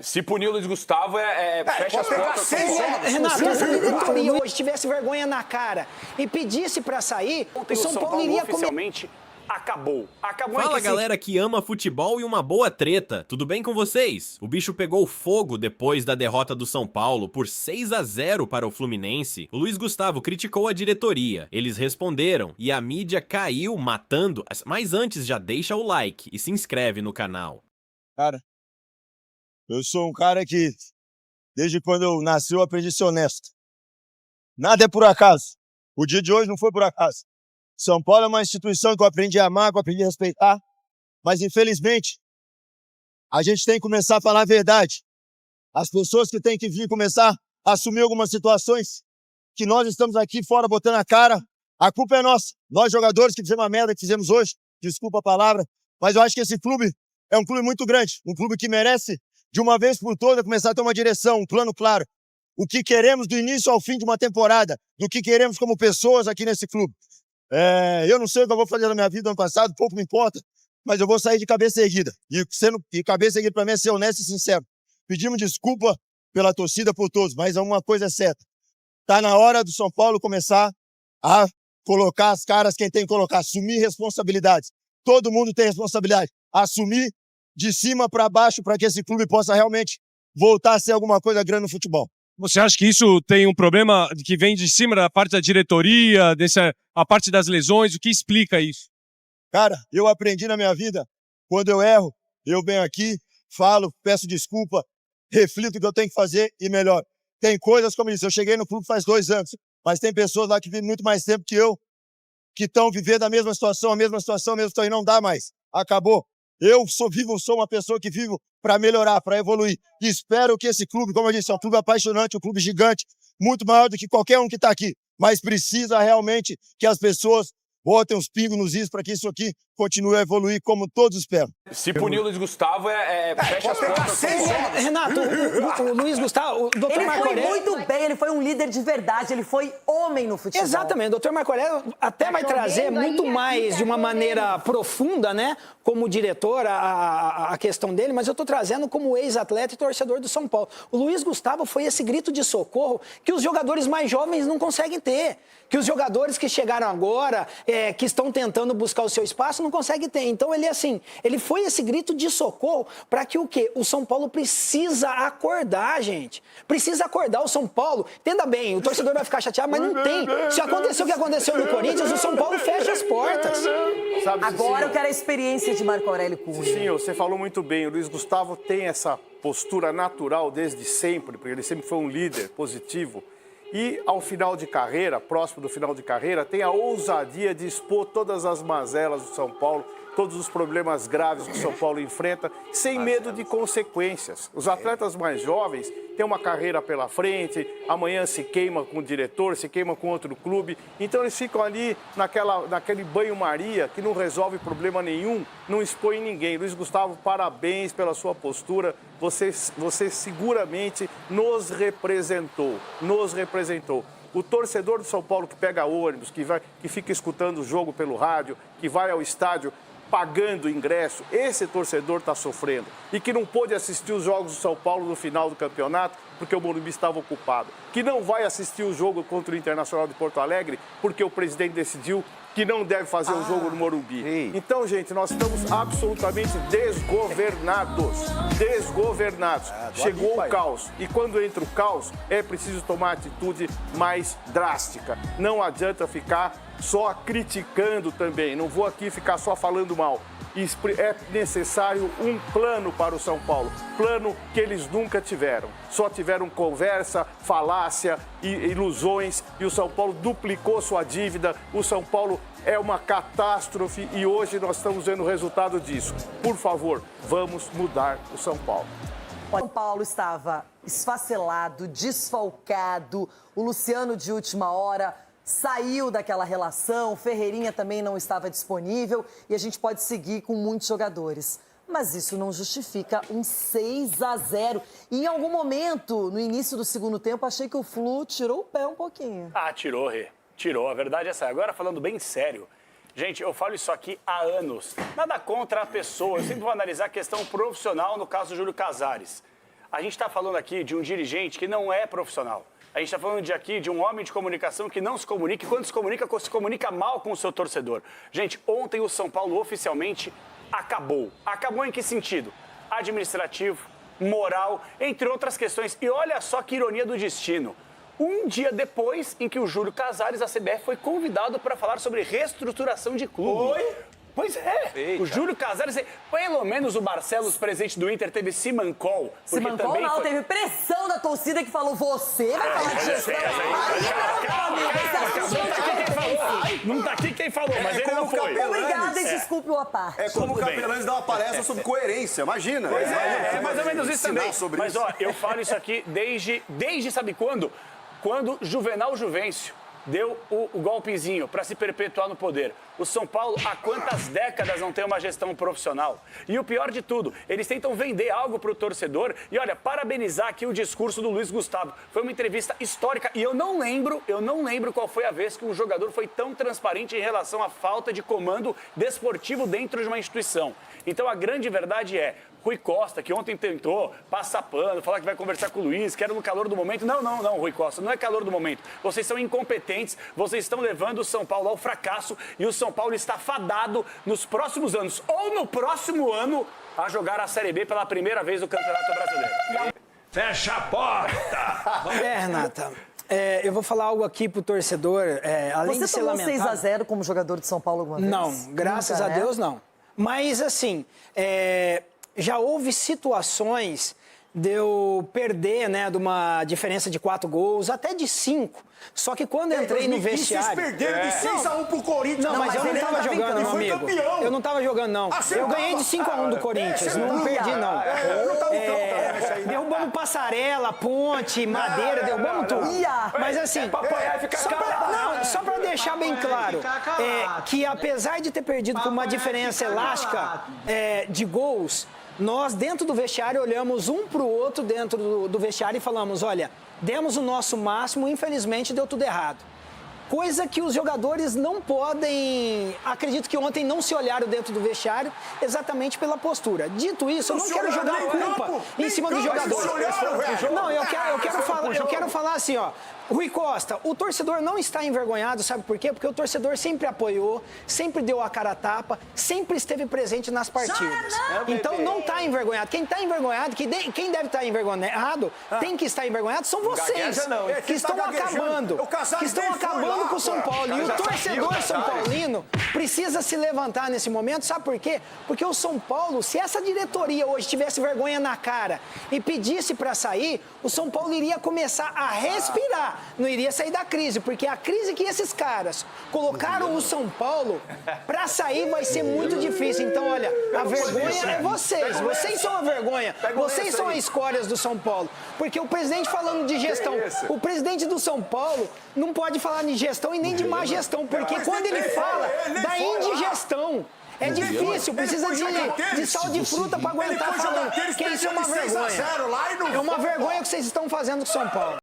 Se punir o Luiz Gustavo, fecha as portas. Renato, se a diretoria hoje tivesse vergonha na cara e pedisse pra sair, o São Paulo iria oficialmente acabou. Fala, galera que ama futebol e uma boa treta. Tudo bem com vocês? O bicho pegou fogo depois da derrota do São Paulo por 6-0 para o Fluminense. O Luiz Gustavo criticou a diretoria. Eles responderam e a mídia caiu matando. Mas antes, já deixa o like e se inscreve no canal. Cara, eu sou um cara que, desde quando eu nasci, eu aprendi a ser honesto. Nada é por acaso. O dia de hoje não foi por acaso. São Paulo é uma instituição que eu aprendi a amar, que eu aprendi a respeitar. Mas, infelizmente, a gente tem que começar a falar a verdade. As pessoas que têm que vir começar a assumir algumas situações que nós estamos aqui fora botando a cara, a culpa é nossa. Nós, jogadores, que fizemos a merda que fizemos hoje, desculpa a palavra, mas eu acho que esse clube é um clube muito grande, um clube que merece, de uma vez por todas, começar a ter uma direção, um plano claro. O que queremos do início ao fim de uma temporada, do que queremos como pessoas aqui nesse clube. Eu não sei o que eu vou fazer na minha vida ano passado, pouco me importa, mas eu vou sair de cabeça erguida. E cabeça erguida para mim é ser honesto e sincero. Pedimos desculpa pela torcida, por todos, mas uma coisa é certa. Tá na hora do São Paulo começar a colocar as caras quem tem que colocar, assumir responsabilidades. Todo mundo tem responsabilidade. Assumir de cima para baixo para que esse clube possa realmente voltar a ser alguma coisa grande no futebol. Você acha que isso tem um problema que vem de cima da parte da diretoria, a parte das lesões? O que explica isso? Cara, eu aprendi na minha vida, quando eu erro, eu venho aqui, falo, peço desculpa, reflito o que eu tenho que fazer e melhor. Tem coisas, como eu disse, eu cheguei no clube faz 2 anos, mas tem pessoas lá que vivem muito mais tempo que eu, que estão vivendo a mesma situação, e não dá mais. Acabou. Eu sou uma pessoa que vivo para melhorar, para evoluir. E espero que esse clube, como eu disse, é um clube apaixonante, um clube gigante, muito maior do que qualquer um que está aqui. Mas precisa realmente que as pessoas botem os pingos nos is para que isso aqui continue a evoluir como todos esperam. Se punir o Luiz Gustavo, fecha as portas. Renato, o Luiz Gustavo, o Dr. Marco Aurélio... Ele foi muito bem, ele foi um líder de verdade, ele foi homem no futebol. Exatamente, o Dr. Marco Aurélio até vai trazer muito mais de uma maneira profunda, né, como diretor, a questão dele, mas eu estou trazendo como ex-atleta e torcedor do São Paulo. O Luiz Gustavo foi esse grito de socorro que os jogadores mais jovens não conseguem ter, que os jogadores que chegaram agora, que estão tentando buscar o seu espaço, não conseguem ter. Então ele foi esse grito de socorro para que o quê? O São Paulo precisa acordar, gente. Precisa acordar o São Paulo. Entenda bem, o torcedor vai ficar chateado, mas não tem. Se aconteceu o que aconteceu no Corinthians, o São Paulo fecha as portas. Sabe, agora eu quero a experiência de Marco Aurélio Cunha. Sim, você falou muito bem. O Luiz Gustavo tem essa postura natural desde sempre, porque ele sempre foi um líder positivo. E ao final de carreira, próximo do final de carreira, tem a ousadia de expor todas as mazelas do São Paulo, todos os problemas graves que o São Paulo enfrenta, sem medo de consequências. Os atletas mais jovens têm uma carreira pela frente, amanhã se queima com o diretor, se queima com outro clube, então eles ficam ali naquele banho-maria que não resolve problema nenhum, não expõe ninguém. Luiz Gustavo, parabéns pela sua postura, você seguramente nos representou. O torcedor do São Paulo que pega ônibus, que fica escutando o jogo pelo rádio, que vai ao estádio pagando ingresso, esse torcedor está sofrendo. E que não pôde assistir os jogos do São Paulo no final do campeonato porque o Morumbi estava ocupado. Que não vai assistir o jogo contra o Internacional de Porto Alegre porque o presidente decidiu que não deve fazer o jogo no Morumbi. Ei. Então, gente, nós estamos absolutamente desgovernados. Chegou o caos. E quando entra o caos, é preciso tomar atitude mais drástica. Não adianta ficar só criticando também. Não vou aqui ficar só falando mal. É necessário um plano para o São Paulo. Plano que eles nunca tiveram. Só tiveram conversa, falácia e ilusões. E o São Paulo duplicou sua dívida. O São Paulo é uma catástrofe e hoje nós estamos vendo o resultado disso. Por favor, vamos mudar o São Paulo. O São Paulo estava esfacelado, desfalcado. O Luciano de última hora saiu daquela relação, Ferreirinha também não estava disponível e a gente pode seguir com muitos jogadores. Mas isso não justifica um 6-0. E em algum momento, no início do segundo tempo, achei que o Flu tirou o pé um pouquinho. Tirou, Rê. Tirou. A verdade é essa. Agora, falando bem sério, gente, eu falo isso aqui há anos. Nada contra a pessoa. Eu sempre vou analisar a questão profissional no caso do Júlio Casares. A gente está falando aqui de um dirigente que não é profissional. A gente está falando aqui de um homem de comunicação que não se comunica e quando se comunica mal com o seu torcedor. Gente, ontem o São Paulo oficialmente acabou. Acabou em que sentido? Administrativo, moral, entre outras questões. E olha só que ironia do destino. Um dia depois em que o Júlio Casares, da CBF, foi convidado para falar sobre reestruturação de clube. Oi? Pois é, Eita. o Júlio Casares, pelo menos o Barcelos, presidente do Inter, teve Simancol. Simancol não, teve pressão da torcida que falou, você vai falar de gestão. Não tá aqui quem falou, mas ele não foi. Obrigada e desculpe o aparte. É como o Tudo bem. Capelanes dá uma palestra sobre coerência, imagina. É mais ou menos isso também. Sobre Mas, isso. ó, eu falo isso aqui desde sabe quando? Quando Juvenal Juvencio deu o golpezinho para se perpetuar no poder. O São Paulo, há quantas décadas não tem uma gestão profissional? E o pior de tudo, eles tentam vender algo para o torcedor. E olha, parabenizar aqui o discurso do Luiz Gustavo. Foi uma entrevista histórica e eu não lembro qual foi a vez que um jogador foi tão transparente em relação à falta de comando desportivo dentro de uma instituição. Então a grande verdade é, Rui Costa, que ontem tentou passar pano, falar que vai conversar com o Luiz, que era no calor do momento. Não, Rui Costa, não é calor do momento. Vocês são incompetentes, vocês estão levando o São Paulo ao fracasso e o São Paulo está fadado nos próximos anos, ou no próximo ano, a jogar a Série B pela primeira vez no Campeonato Brasileiro. Fecha a porta! Renata, eu vou falar algo aqui pro torcedor, além de Você ser tomou lamentável... 6-0 como jogador de São Paulo alguma vez? Não, graças Nunca, a né? Deus não. Mas, assim, já houve situações de eu perder, né, de uma diferença de 4 gols, até de 5. Só que quando eu entrei no vestiário... Vocês perderam de 6-1 pro Corinthians. Não, mas eu não ele tava tava jogando, brincando. meu Ele foi amigo. campeão. Eu não tava jogando, não. Eu ganhei de 5-1 do Corinthians, não perdi, não. Eu não tava tão isso aí. Derrubamos passarela, ponte, madeira, derrubamos tudo. Mas assim, só pra deixar bem claro, que apesar de ter perdido por uma diferença elástica de gols, nós dentro do vestiário olhamos um pro outro dentro do vestiário e falamos, olha, demos o nosso máximo, infelizmente deu tudo errado. Coisa que os jogadores não podem... Acredito que ontem não se olharam dentro do vestiário exatamente pela postura. Dito isso, eu não quero jogar a culpa em cima dos jogadores. Não, eu quero falar assim, ó. Rui Costa, o torcedor não está envergonhado, sabe por quê? Porque o torcedor sempre apoiou, sempre deu a cara a tapa, sempre esteve presente nas partidas. Então não está envergonhado. Quem está envergonhado, quem deve estar envergonhado, tem que estar envergonhado, são vocês, que estão acabando. Que estão acabando com o São Paulo. E o torcedor São Paulino precisa se levantar nesse momento, sabe por quê? Porque o São Paulo, se essa diretoria hoje tivesse vergonha na cara e pedisse para sair, o São Paulo iria começar a respirar. Não iria sair da crise, porque a crise que esses caras colocaram o São Paulo para sair vai ser muito difícil. Então, olha, a vergonha é vocês. Vocês são a vergonha. Vocês são as escórias do São Paulo. Porque o presidente falando de gestão, o presidente do São Paulo não pode falar de gestão e nem de má gestão, porque quando ele fala da indigestão, é difícil, precisa de sal de fruta para aguentar falando que isso é uma vergonha. É uma vergonha que vocês estão fazendo com o São Paulo.